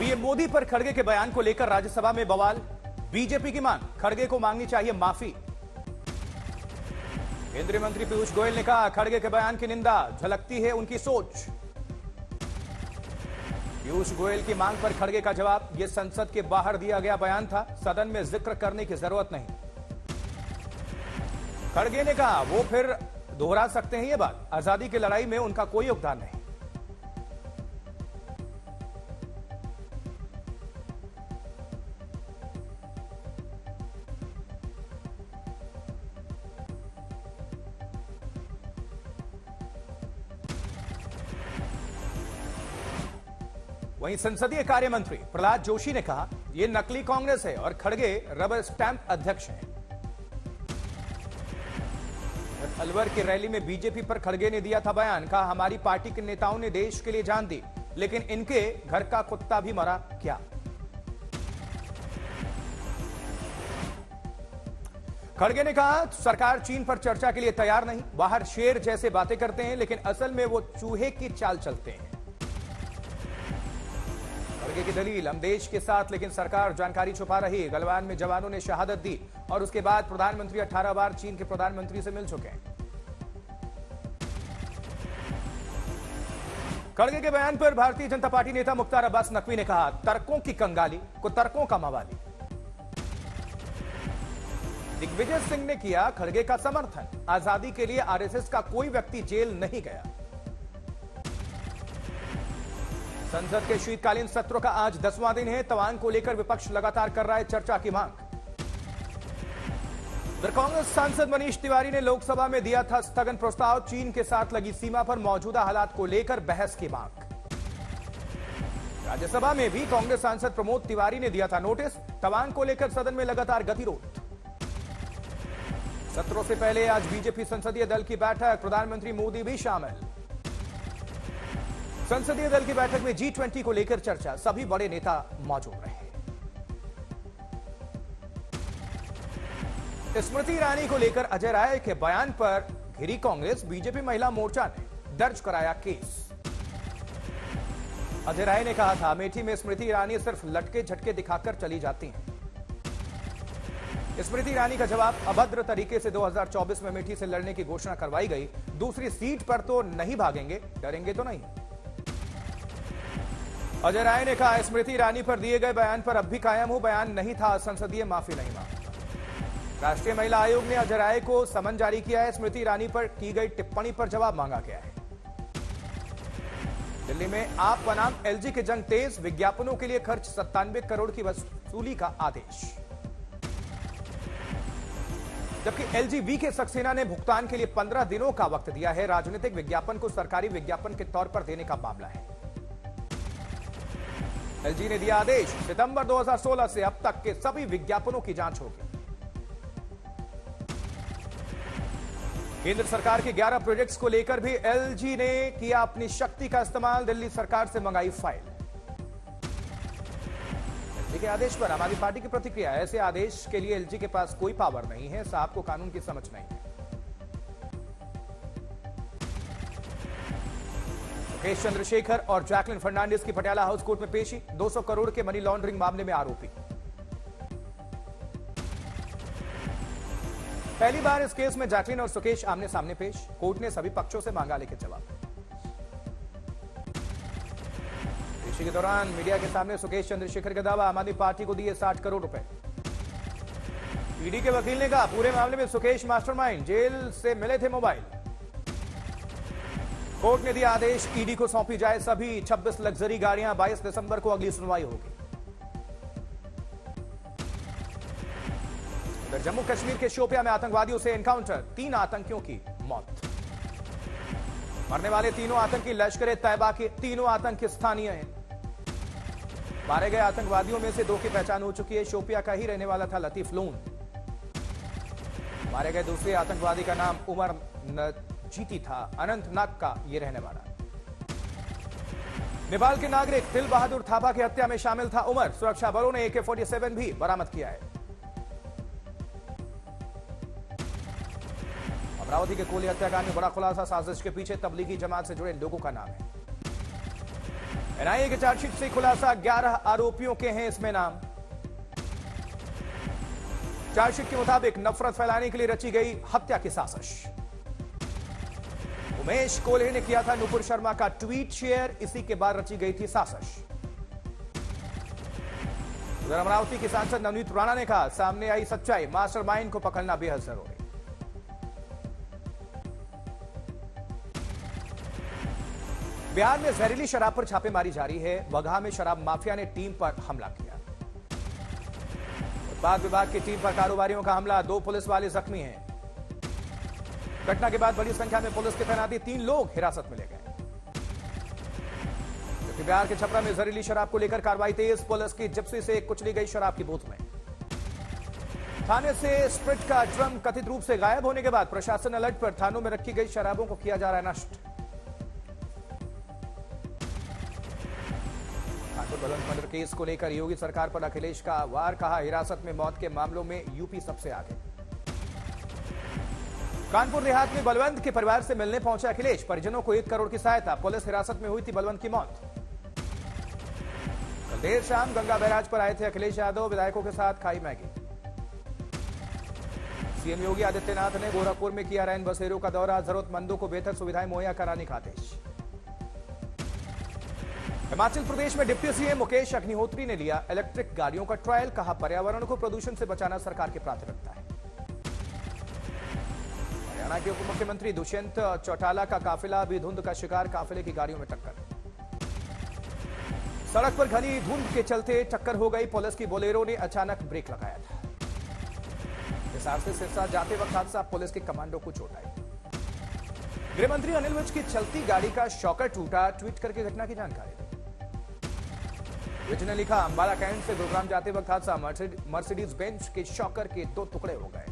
PM Modi पर खड़गे के बयान को लेकर राज्यसभा में बवाल। बीजेपी की मांग, खड़गे को मांगनी चाहिए माफी। केंद्रीय मंत्री पीयूष गोयल ने कहा, खड़गे के बयान की निंदा, झलकती है उनकी सोच। पीयूष गोयल की मांग पर खड़गे का जवाब, यह संसद के बाहर दिया गया बयान था, सदन में जिक्र करने की जरूरत नहीं। खड़गे ने कहा, वो फिर दोहरा सकते हैं ये बात, आजादी की लड़ाई में उनका कोई योगदान नहीं। वहीं संसदीय कार्य मंत्री प्रहलाद जोशी ने कहा, यह नकली कांग्रेस है और खड़गे रबर स्टैंप अध्यक्ष हैं। अलवर की रैली में बीजेपी पर खड़गे ने दिया था बयान, कहा हमारी पार्टी के नेताओं ने देश के लिए जान दी, लेकिन इनके घर का कुत्ता भी मरा क्या। खड़गे ने कहा, सरकार चीन पर चर्चा के लिए तैयार नहीं, बाहर शेर जैसे बातें करते हैं, लेकिन असल में वो चूहे की चाल चलते हैं। खड़गे की दलील, हम देश के साथ लेकिन सरकार जानकारी छुपा रही। गलवान में जवानों ने शहादत दी और उसके बाद प्रधानमंत्री 18 बार चीन के प्रधानमंत्री से मिल चुके हैं। खड़गे के बयान पर भारतीय जनता पार्टी नेता मुख्तार अब्बास नकवी ने कहा, तर्कों की कंगाली को तर्कों का मवाली। दिग्विजय सिंह ने किया खड़गे का समर्थन, आजादी के लिए आरएसएस का कोई व्यक्ति जेल नहीं गया। संसद के शीतकालीन सत्र का आज 10वां दिन है, तवांग को लेकर विपक्ष लगातार कर रहा है चर्चा की मांग। उधर कांग्रेस सांसद मनीष तिवारी ने लोकसभा में दिया था स्थगन प्रस्ताव, चीन के साथ लगी सीमा पर मौजूदा हालात को लेकर बहस की मांग। राज्यसभा में भी कांग्रेस सांसद प्रमोद तिवारी ने दिया था नोटिस, तवांग को लेकर सदन में लगातार गतिरोध। सत्रों से पहले आज बीजेपी संसदीय दल की बैठक, प्रधानमंत्री मोदी भी शामिल। संसदीय दल की बैठक में G20 को लेकर चर्चा, सभी बड़े नेता मौजूद रहे। स्मृति ईरानी को लेकर अजय राय के बयान पर घिरी कांग्रेस, बीजेपी महिला मोर्चा ने दर्ज कराया केस। अजय राय ने कहा था, अमेठी में स्मृति ईरानी सिर्फ लटके झटके दिखाकर चली जाती हैं। स्मृति ईरानी का जवाब, अभद्र तरीके से 2024 में अमेठी से लड़ने की घोषणा करवाई गई, दूसरी सीट पर तो नहीं भागेंगे, डरेंगे तो नहीं। अजय राय ने कहा, स्मृति ईरानी पर दिए गए बयान पर अब भी कायम हूं, बयान नहीं था संसदीय, माफी नहीं मांगता। राष्ट्रीय महिला आयोग ने अजय राय को समन जारी किया है, स्मृति ईरानी पर की गई टिप्पणी पर जवाब मांगा गया है। दिल्ली में आप बनाम एलजी की जंग तेज, विज्ञापनों के लिए खर्च 97 करोड़ की वसूली का आदेश। जबकि एलजी वीके सक्सेना ने भुगतान के लिए 15 दिनों का वक्त दिया है। राजनीतिक विज्ञापन को सरकारी विज्ञापन के तौर पर देने का मामला है। एलजी ने दिया आदेश, सितंबर 2016 से अब तक के सभी विज्ञापनों की जांच होगी। केंद्र सरकार के 11 प्रोजेक्ट्स को लेकर भी एलजी ने किया अपनी शक्ति का इस्तेमाल, दिल्ली सरकार से मंगाई फाइल। एलजी के आदेश पर आम आदमी पार्टी की प्रतिक्रिया, ऐसे आदेश के लिए एलजी के पास कोई पावर नहीं है, साहब को कानून की समझ नहीं है। मुकेश चंद्रशेखर और जैकलिन फर्नांडिस की पटियाला हाउस कोर्ट में पेशी, 200 करोड़ के मनी लॉन्ड्रिंग मामले में आरोपी। पहली बार इस केस में जैकलिन और सुकेश आमने सामने पेश, कोर्ट ने सभी पक्षों से मांगा लिखित जवाब। पेशी के दौरान मीडिया के सामने सुकेश चंद्रशेखर का दावा, आम आदमी पार्टी को दिए 60 करोड़ रुपए। ईडी के वकील ने कहा, पूरे मामले में सुकेश मास्टरमाइंड, जेल से मिले थे मोबाइल। कोर्ट ने दिया आदेश, ईडी को सौंपी जाए सभी 26 लग्जरी गाड़ियां, 22 दिसंबर को अगली सुनवाई होगी। उधर जम्मू कश्मीर के शोपियां में आतंकवादियों से एनकाउंटर, 3 आतंकियों की मौत। मरने वाले तीनों आतंकी लश्कर-ए-तैयबा के, तीनों आतंकी स्थानीय हैं। मारे गए आतंकवादियों में से 2 की पहचान हो चुकी है, शोपिया का ही रहने वाला था लतीफ लून। मारे गए दूसरे आतंकवादी का नाम उमर जीती था, अनंतनाग का ये रहने वाला। नेपाल के नागरिक तिल बहादुर थापा की हत्या में शामिल था उमर, सुरक्षा बलों ने AK-47 भी बरामद किया है। अमरावती के कोली हत्याकांड में बड़ा खुलासा, साजिश के पीछे तबलीगी जमात से जुड़े लोगों का नाम है। एनआईए के चार्जशीट से खुलासा, 11 आरोपियों के हैं इसमें नाम। चार्जशीट के मुताबिक नफरत फैलाने के लिए रची गई हत्या की साजिश। उमेश कोल्हे ने किया था नुपुर शर्मा का ट्वीट शेयर, इसी के बाद रची गई थी साजिश। उधर अमरावती की सांसद नवनीत राणा ने कहा, सामने आई सच्चाई, मास्टरमाइंड को पकड़ना बेहद जरूरी। बिहार में जहरीली शराब पर छापेमारी जारी है। वगहा में शराब माफिया ने टीम पर हमला किया। उत्पाद विभाग की टीम पर कारोबारियों का हमला, 2 पुलिस वाले जख्मी हैं। घटना के बाद बड़ी संख्या में पुलिस की तैनाती, 3 लोग हिरासत में ले गए। जबकि बिहार के छपरा में जहरीली शराब को लेकर कार्रवाई तेज, पुलिस की जिप्सी से कुचली गई शराब की बोतलें। थाने से स्प्रिट का ड्रम कथित रूप से गायब होने के बाद प्रशासन अलर्ट पर, थानों में रखी गई शराबों को किया जा रहा है नष्ट। बलवंत मर्डर केस को लेकर योगी सरकार पर अखिलेश का वार, कहा हिरासत में मौत के मामलों में यूपी सबसे आगे। कानपुर देहात में बलवंत के परिवार से मिलने पहुंचे अखिलेश, परिजनों को 1 करोड़ की सहायता। पुलिस हिरासत में हुई थी बलवंत की मौत। कल देर शाम गंगा बैराज पर आए थे अखिलेश यादव, विधायकों के साथ खाई मैगी। सीएम योगी आदित्यनाथ ने गोरखपुर में किया रैन बसेरों का दौरा, जरूरतमंदों को बेहतर सुविधाएं मुहैया कराने का आदेश। हिमाचल प्रदेश में डिप्टी सीएम मुकेश अग्निहोत्री ने लिया इलेक्ट्रिक गाड़ियों का ट्रायल, कहा पर्यावरण को प्रदूषण से बचाना सरकार की प्राथमिकता है। हरियाणा के उप मुख्यमंत्री दुष्यंत चौटाला का काफिला भी धुंध का शिकार, काफिले की गाड़ियों में टक्कर। सड़क पर घनी धुंध के चलते टक्कर हो गई, पुलिस की बोलेरो ने अचानक ब्रेक लगाया था। हिसार से सिरसा जाते वक्त हादसा, पुलिस के कमांडो को चोट आई। गृहमंत्री अनिल विज की चलती गाड़ी का शॉकर टूटा, ट्वीट करके घटना की जानकारी दी। विज ने लिखा, अंबाला कैंट से गुरुग्राम जाते वक्त हादसा, मर्सिडीज बेंच के शॉकर के 2 टुकड़े हो गए।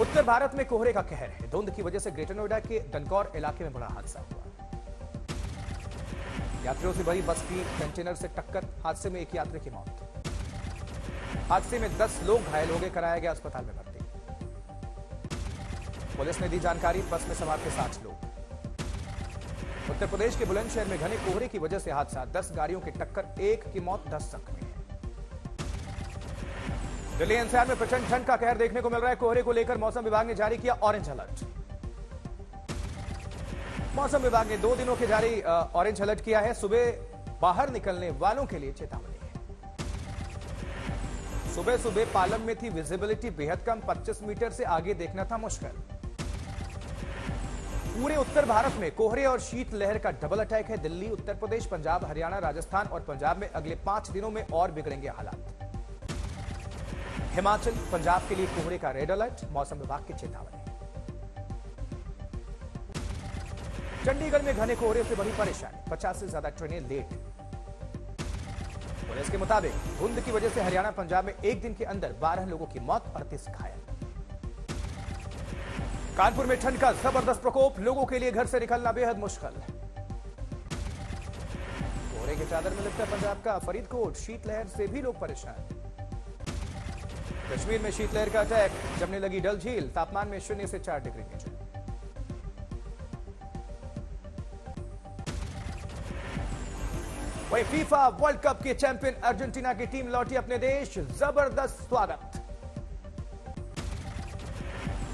उत्तर भारत में कोहरे का कहर है, धुंध की वजह से ग्रेटर नोएडा के दनकौर इलाके में बड़ा हादसा हुआ। यात्रियों से भरी बस की कंटेनर से टक्कर, हादसे में 1 यात्री की मौत। हादसे में 10 लोग घायल हो गए, कराया गया अस्पताल में भर्ती। पुलिस ने दी जानकारी, बस में सवार थे 60 लोग। उत्तर प्रदेश के बुलंदशहर में घने कोहरे की वजह से हादसा, 10 गाड़ियों की टक्कर, 1 की मौत, 10 जख्मी हैं। दिल्ली एनसीआर में प्रचंड ठंड का कहर देखने को मिल रहा है। कोहरे को लेकर मौसम विभाग ने जारी किया ऑरेंज अलर्ट। मौसम विभाग ने 2 दिनों के जारी ऑरेंज अलर्ट किया है। सुबह बाहर निकलने वालों के लिए चेतावनी है। सुबह सुबह पालम में थी विजिबिलिटी बेहद कम, 25 मीटर से आगे देखना था मुश्किल। पूरे उत्तर भारत में कोहरे और शीत लहर का डबल अटैक है। दिल्ली, उत्तर प्रदेश, पंजाब, हरियाणा, राजस्थान और पंजाब में अगले 5 दिनों में और बिगड़ेंगे हालात। हिमाचल, पंजाब के लिए कोहरे का रेड अलर्ट, मौसम विभाग की चेतावनी। चंडीगढ़ में घने कोहरे से बड़ी परेशानी, 50 से ज्यादा ट्रेनें लेट। पुलिस के मुताबिक धुंध की वजह से हरियाणा, पंजाब में 1 दिन के अंदर 12 लोगों की मौत, 38 घायल। कानपुर में ठंड का जबरदस्त प्रकोप, लोगों के लिए घर से निकलना बेहद मुश्किल। कोहरे के चादर में लिपटा पंजाब का फरीदकोट, शीतलहर से भी लोग परेशान। कश्मीर में शीतलहर का अटैक, जमने लगी डल झील, तापमान में 0 से 4 डिग्री नीचे। वहीं फीफा वर्ल्ड कप के चैंपियन अर्जेंटीना की टीम लौटी अपने देश, जबरदस्त स्वागत।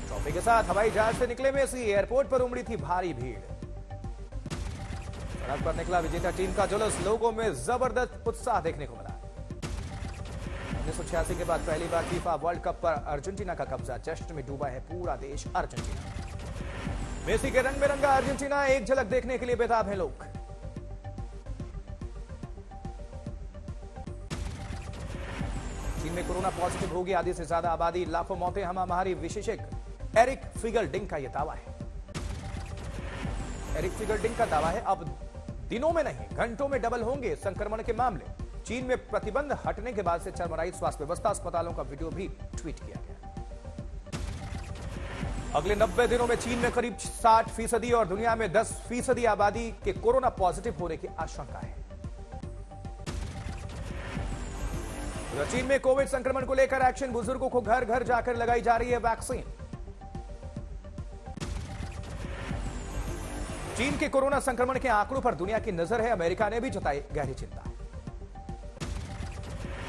ट्रॉफी के साथ हवाई जहाज से निकले मेसी, एयरपोर्ट पर उमड़ी थी भारी भीड़। सड़क पर निकला विजेता टीम का जुलूस, लोगों में जबरदस्त उत्साह देखने को मिला। 1986 के बाद पहली बार फीफा वर्ल्ड कप पर अर्जेंटीना का कब्जा, जश्न में डूबा है पूरा देश अर्जेंटीना। मेसी के रंग में रंगा अर्जेंटीना, एक झलक देखने के लिए बेताब हैं लोग। चीन में कोरोना पॉजिटिव होगी आधी से ज्यादा आबादी, लाखों मौतें, हम महामारी। विशेषज्ञ एरिक फिगरडिंग का यह दावा है। एरिक फिगरडिंग का दावा है अब दिनों में नहीं घंटों में डबल होंगे संक्रमण के मामले। चीन में प्रतिबंध हटने के बाद से चरमराई स्वास्थ्य व्यवस्था, अस्पतालों का वीडियो भी ट्वीट किया गया। अगले 90 दिनों में चीन में करीब 60% और दुनिया में 10% आबादी के कोरोना पॉजिटिव होने की आशंका है। चीन में कोविड संक्रमण को लेकर एक्शन, बुजुर्गों को घर घर जाकर लगाई जा रही है वैक्सीन। चीन के कोरोना संक्रमण के आंकड़ों पर दुनिया की नजर है। अमेरिका ने भी जताई गहरी चिंता।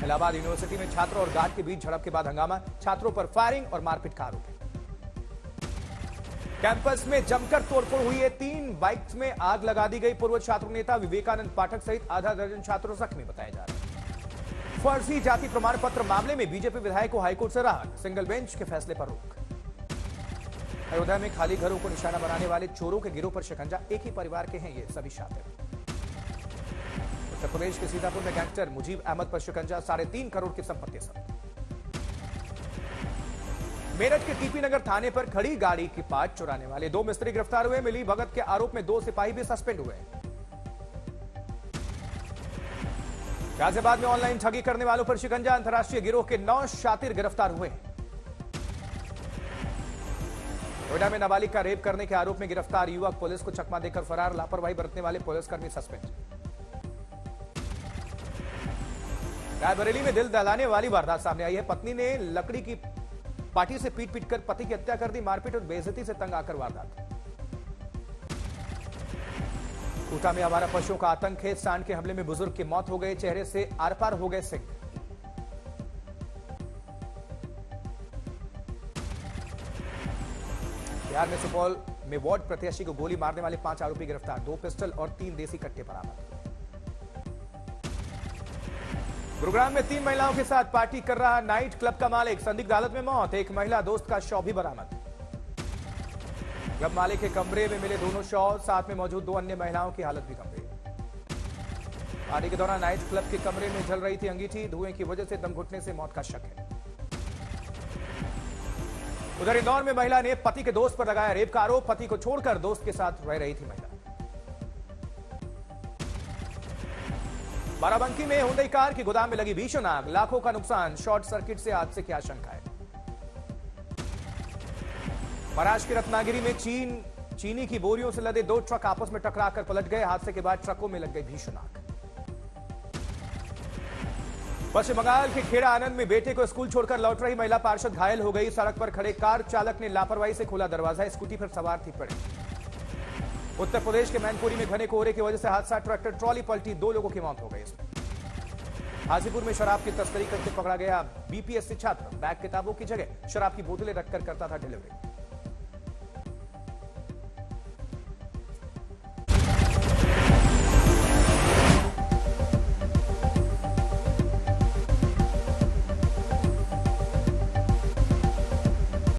इलाहाबाद यूनिवर्सिटी में छात्र और गार्ड के बीच झड़प के बाद हंगामा, छात्रों पर फायरिंग और मारपीट का आरोप है। कैंपस में जमकर तोड़फोड़ हुई है। 3 बाइक्स में आग लगा दी गई। पूर्व छात्र नेता विवेकानंद पाठक सहित आधा दर्जन छात्रों जख्मी बताए जा रहे हैं। फर्जी जाति प्रमाण पत्र मामले में बीजेपी विधायक को हाईकोर्ट से राहत, सिंगल बेंच के फैसले पर रोक। अयोध्या में खाली घरों को निशाना बनाने वाले चोरों के गिरोह पर शिकंजा, एक ही परिवार के हैं ये सभी शातिर। उत्तर प्रदेश के सीतापुर में गैंगस्टर मुजीब अहमद पर शिकंजा, 3.5 करोड़ की संपत्ति जब्त। मेरठ के टीपी नगर थाने पर खड़ी गाड़ी की पार्ट चुराने वाले 2 मिस्त्री गिरफ्तार हुए। मिली भगत के आरोप में 2 सिपाही भी सस्पेंड हुए। गाजियाबाद में ऑनलाइन ठगी करने वालों पर शिकंजा, अंतर्राष्ट्रीय गिरोह के 9 शातिर गिरफ्तार हुए। नोएडा में नाबालिग का रेप करने के आरोप में गिरफ्तार युवक पुलिस को चकमा देकर फरार, लापरवाही बरतने वाले पुलिसकर्मी सस्पेंड। रायबरेली में दिल दहलाने वाली वारदात सामने आई है। पत्नी ने लकड़ी की पार्टी से पीट कर पति की हत्या कर दी। मारपीट और बेइज्जती से तंग आकर वारदात। कोटा में आवारा पशुओं का आतंक है। सांड के हमले में बुजुर्ग की मौत हो गई, चेहरे से आर पार हो गए सिंह। बिहार में सुपौल में वार्ड प्रत्याशी को गोली मारने वाले 5 आरोपी गिरफ्तार, 2 पिस्टल और 3 देसी कट्टे बरामद। गुरुग्राम में 3 महिलाओं के साथ पार्टी कर रहा नाइट क्लब का मालिक संदिग्ध हालत में मौत, एक महिला दोस्त का शव भी बरामद। क्लब मालिक के कमरे में मिले दोनों शव, साथ में मौजूद 2 अन्य महिलाओं की हालत भी गंभीर। पार्टी के दौरान नाइट क्लब के कमरे में जल रही थी अंगीठी, धुएं की वजह से दम घुटने से मौत का शक है। उधर इंदौर में महिला ने पति के दोस्त पर लगाया रेप का आरोप, पति को छोड़कर दोस्त के साथ रह रही थी महिला। बाराबंकी में हुंडई कार की गोदाम में लगी भीषण आग, लाखों का नुकसान, शॉर्ट सर्किट से हादसे की आशंका है। महाराष्ट्र के रत्नागिरी में चीनी की बोरियों से लदे 2 ट्रक आपस में टकराकर पलट गए, हादसे के बाद ट्रकों में लग गई भीषण आग। पश्चिम बंगाल के खेड़ा आनंद में बेटे को स्कूल छोड़कर लौट रही महिला पार्षद घायल हो गई। सड़क पर खड़े कार चालक ने लापरवाही से खोला दरवाजा, स्कूटी पर सवार थी पड़े। उत्तर प्रदेश के मैनपुरी में घने कोहरे की वजह से हादसा, ट्रैक्टर ट्रॉली पलटी, 2 लोगों की मौत हो गई। इसमें हाजीपुर में शराब की तस्करी करके पकड़ा गया बीपीएससी छात्र, बैग किताबों की जगह शराब की बोतलें रखकर करता था डिलीवरी।